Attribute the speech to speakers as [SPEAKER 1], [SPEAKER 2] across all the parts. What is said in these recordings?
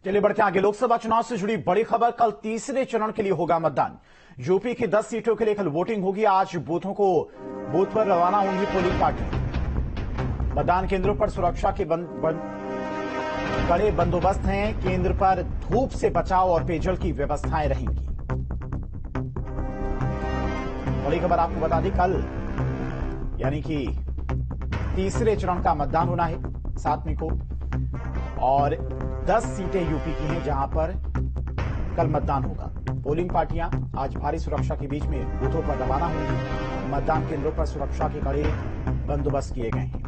[SPEAKER 1] चलिए बढ़ते आगे। लोकसभा चुनाव से जुड़ी बड़ी खबर, कल तीसरे चरण के लिए होगा मतदान। यूपी की 10 सीटों के लिए कल वोटिंग होगी। आज बूथ पर रवाना होंगी पोलिंग पार्टी। मतदान केंद्रों पर सुरक्षा के कड़े बंदोबस्त हैं। केंद्र पर धूप से बचाव और पेयजल की व्यवस्थाएं रहेंगी। बड़ी खबर आपको बता दी, कल यानी कि तीसरे चरण का मतदान होना है 7 मई को, और 10 सीटें यूपी की हैं जहां पर कल मतदान होगा। पोलिंग पार्टियां आज भारी सुरक्षा के बीच में बूथों पर रवाना होंगी। मतदान केंद्रों पर सुरक्षा के कड़े बंदोबस्त किए गए हैं।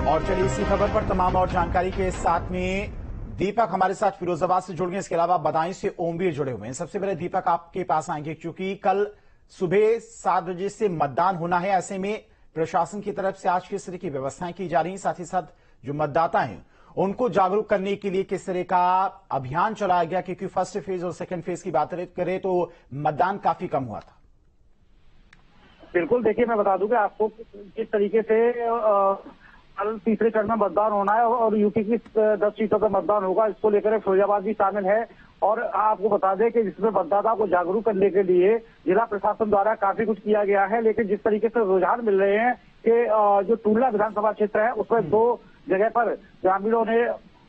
[SPEAKER 1] और चलिए इसी खबर पर तमाम और जानकारी के साथ में दीपक हमारे साथ फिरोजाबाद से जुड़ गए। इसके अलावा बदायूं से ओमवीर जुड़े हुए हैं। सबसे पहले दीपक आपके पास आएंगे, क्योंकि कल सुबह 7 बजे से मतदान होना है। ऐसे में प्रशासन की तरफ से आज किस तरह की व्यवस्थाएं की जा रही हैं, साथ ही साथ जो मतदाता हैं उनको जागरूक करने के लिए किस तरह का अभियान चलाया गया, क्योंकि फर्स्ट फेज और सेकंड फेज की बात करें तो मतदान काफी कम हुआ था।
[SPEAKER 2] बिल्कुल, देखिए मैं बता दूं कि आपको किस तरीके से कल तीसरे चरण में मतदान होना है और यूपी की 10 सीटों पर मतदान होगा। इसको लेकर फिरोजाबाद भी शामिल है। और आपको बता दें कि इसमें मतदाता को जागरूक करने के लिए जिला प्रशासन द्वारा काफी कुछ किया गया है। लेकिन जिस तरीके से रुझान मिल रहे हैं कि जो टुंडला विधानसभा क्षेत्र है उसमें 2 जगह पर ग्रामीणों ने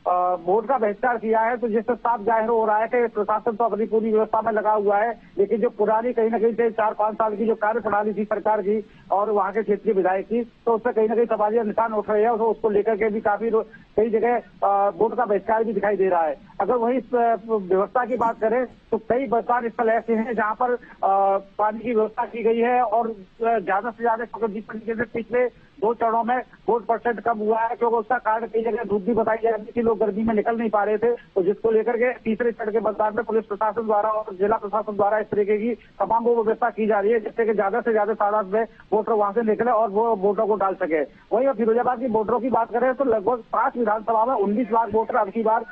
[SPEAKER 2] वोट का बहिष्कार किया है, तो जिससे साफ जाहिर हो रहा है कि प्रशासन तो अपनी पूरी व्यवस्था में लगा हुआ है। लेकिन जो पुरानी कहीं ना कहीं से 4-5 साल की जो कार्य प्रणाली थी सरकार की और वहां के क्षेत्रीय विधायक की, तो उससे कहीं ना कहीं सवालिया निशान उठ रहे हैं। तो उसको लेकर के भी काफी कई जगह वोट का बहिष्कार भी दिखाई दे रहा है। अगर वही व्यवस्था की बात करें तो कई मतदान स्थल ऐसे हैं जहाँ पर पानी की व्यवस्था की गई है और ज्यादा से ज्यादा जिस तरीके से पिछले 2 चरणों में वोट परसेंट कम हुआ है, क्योंकि उसका कारण कई जगह धूप भी बताई जा रही थी, लोग गर्मी में निकल नहीं पा रहे थे। तो जिसको लेकर के तीसरे चरण के मतदान में पुलिस प्रशासन द्वारा और जिला प्रशासन द्वारा इस तरीके की तमाम वो व्यवस्था की जा रही है, जिससे कि ज्यादा से ज्यादा तादाद में वोटर वहां से निकले और वो वोटों को डाल सके। वहीं फिरोजाबाद की वोटरों की बात करें तो लगभग 5 विधानसभा में 19 लाख वोटर अब की बार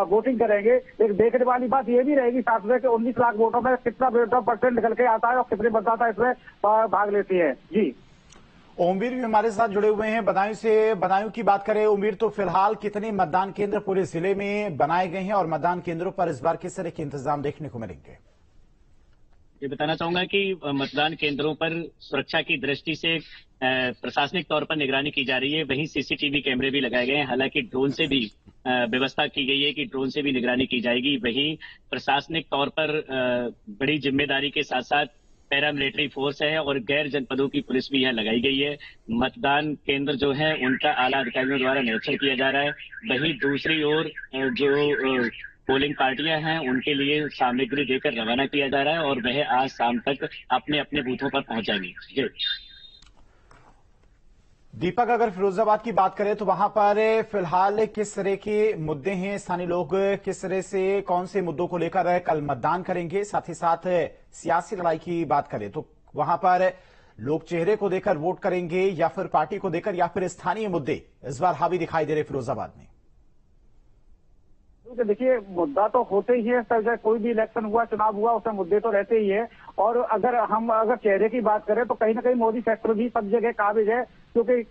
[SPEAKER 2] वोटिंग करेंगे। एक देखने वाली बात ये भी रहेगी साथ में कि 19 लाख वोटों में कितना वोटर परसेंट निकल के आता है और कितने मतदाता इसमें भाग लेते हैं। जी,
[SPEAKER 1] ओमवीर भी हमारे साथ जुड़े हुए हैं बदायूं से। बदायूं की बात करें ओमवीर, तो फिलहाल कितने मतदान केंद्र पूरे जिले में बनाए गए हैं और मतदान केंद्रों पर इस बार किस तरह के इंतजाम देखने को मिलेंगे?
[SPEAKER 3] ये बताना चाहूंगा कि मतदान केंद्रों पर सुरक्षा की दृष्टि से प्रशासनिक तौर पर निगरानी की जा रही है। वहीं सीसीटीवी कैमरे भी लगाए गए हैं। हालांकि ड्रोन से भी व्यवस्था की गई है कि ड्रोन से भी निगरानी की जाएगी। वहीं प्रशासनिक तौर पर बड़ी जिम्मेदारी के साथ साथ पैरामिलिट्री फोर्स है और गैर जनपदों की पुलिस भी यहाँ लगाई गई है। मतदान केंद्र जो है उनका आला अधिकारियों द्वारा निरीक्षण किया जा रहा है। वहीं दूसरी ओर जो पोलिंग पार्टियां हैं उनके लिए सामग्री देकर रवाना किया जा रहा है और वह आज शाम तक अपने अपने बूथों पर पहुंच जाएंगे।
[SPEAKER 1] दीपक, अगर फिरोजाबाद की बात करें तो वहां पर फिलहाल किस तरह के मुद्दे हैं? स्थानीय लोग किस तरह से कौन से मुद्दों को लेकर कल मतदान करेंगे? साथ ही साथ सियासी लड़ाई की बात करें तो वहां पर लोग चेहरे को देकर वोट करेंगे या फिर पार्टी को देकर, या फिर स्थानीय मुद्दे इस बार हावी दिखाई दे रहे फिरोजाबाद में?
[SPEAKER 2] देखिए, मुद्दा तो होते ही है, सर कोई भी इलेक्शन हुआ, चुनाव हुआ, उसमें मुद्दे तो रहते ही है। और अगर चेहरे की बात करें तो कहीं ना कहीं मोदी फैक्टर भी सब जगह काबिज है, क्योंकि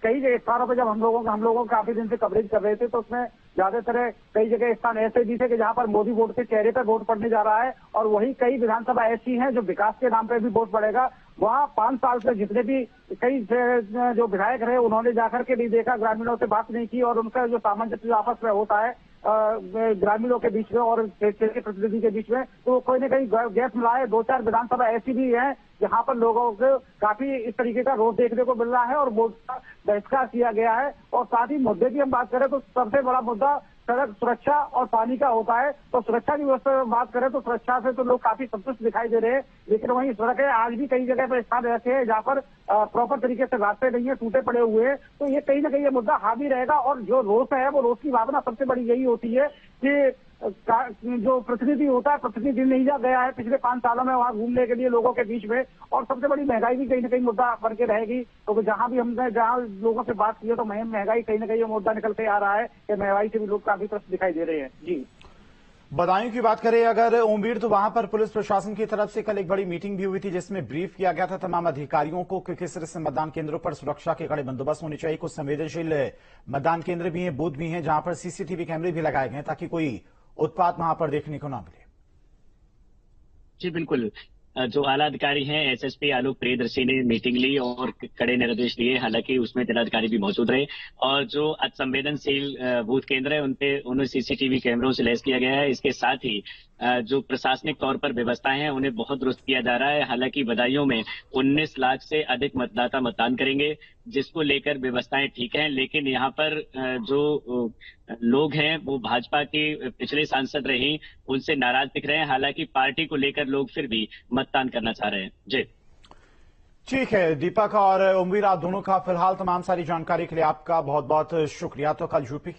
[SPEAKER 2] कई स्थानों पर जब हम लोगों काफी दिन से कवरेज कर रहे थे तो उसमें ज्यादातर कई जगह स्थान ऐसे भी थे कि जहां पर मोदी वोट के चेहरे पर वोट पड़ने जा रहा है। और वही कई विधानसभा ऐसी हैं जो विकास के नाम पर भी वोट पड़ेगा। वहाँ 5 साल से जितने भी कई जो विधायक रहे उन्होंने जाकर के नहीं देखा, ग्रामीणों से बात नहीं की और उनका जो सामंजस्य आपस में होता है ग्रामीणों के बीच में और क्षेत्र के प्रतिनिधि के बीच में, तो कोई न कहीं गैप मिला है। 2-4 विधानसभा ऐसी भी है जहां पर लोगों को काफी इस तरीके का रोष देखने को मिल रहा है और वोट का बहिष्कार किया गया है। और साथ ही मुद्दे की हम बात करें तो सबसे बड़ा मुद्दा सड़क सुरक्षा और पानी का होता है। तो सुरक्षा की व्यवस्था में बात करें तो सुरक्षा से तो लोग काफी संतुष्ट दिखाई दे रहे हैं, लेकिन वहीं सड़कें आज भी कई जगह पर स्थान ऐसे हैं जहाँ पर प्रॉपर तरीके से रास्ते नहीं है, टूटे पड़े हुए हैं। तो ये कहीं ना कहीं ये मुद्दा हावी रहेगा। और जो रोष है वो रोष की भावना सबसे बड़ी यही होती है कि जो प्रतिनिधि होता है, प्रतिनिधि नहीं जा गया है पिछले 5 सालों में वहां घूमने के लिए लोगों के बीच में। और सबसे बड़ी महंगाई भी कहीं ना कहीं मुद्दा बन के रहेगी, तो जहां भी हमने जहां लोगों से बात की है तो महंगाई कहीं ना कहीं ये मुद्दा निकल के आ रहा है कि महंगाई से भी लोग काफी त्रस्त दिखाई दे रहे हैं। जी,
[SPEAKER 1] बदायूं की बात करें अगर ओमवीर, तो वहां पर पुलिस प्रशासन की तरफ से कल एक बड़ी मीटिंग भी हुई थी जिसमें ब्रीफ किया गया था तमाम अधिकारियों को कि किस तरह से मतदान केंद्रों पर सुरक्षा के कड़े बंदोबस्त होने चाहिए। कुछ संवेदनशील मतदान केंद्र भी हैं, बूथ भी हैं जहां पर सीसीटीवी कैमरे भी लगाए गए हैं ताकि कोई उत्पात वहां पर देखने को ना मिले।
[SPEAKER 3] जी बिल्कुल। जो आला अधिकारी हैं एसएसपी आलोक प्रियदर्शी ने मीटिंग ली और कड़े निर्देश दिए। हालांकि उसमें जिलाधिकारी भी मौजूद रहे और जो अतिसंवेदनशील बूथ केंद्र है उन्हें सीसीटीवी कैमरों से लैस किया गया है। इसके साथ ही जो प्रशासनिक तौर पर व्यवस्थाएं हैं उन्हें बहुत दुरुस्त किया जा रहा है। हालांकि बदायूं में 19 लाख से अधिक मतदाता मतदान करेंगे, जिसको लेकर व्यवस्थाएं ठीक हैं। लेकिन यहाँ पर जो लोग हैं वो भाजपा के पिछले सांसद रहे, उनसे नाराज दिख रहे हैं। हालांकि पार्टी को लेकर लोग फिर भी मतदान करना चाह रहे हैं। जी
[SPEAKER 1] ठीक है दीपक और ओमवीर, आप दोनों का फिलहाल तमाम सारी जानकारी के लिए आपका बहुत बहुत शुक्रिया। तो कल यूपी की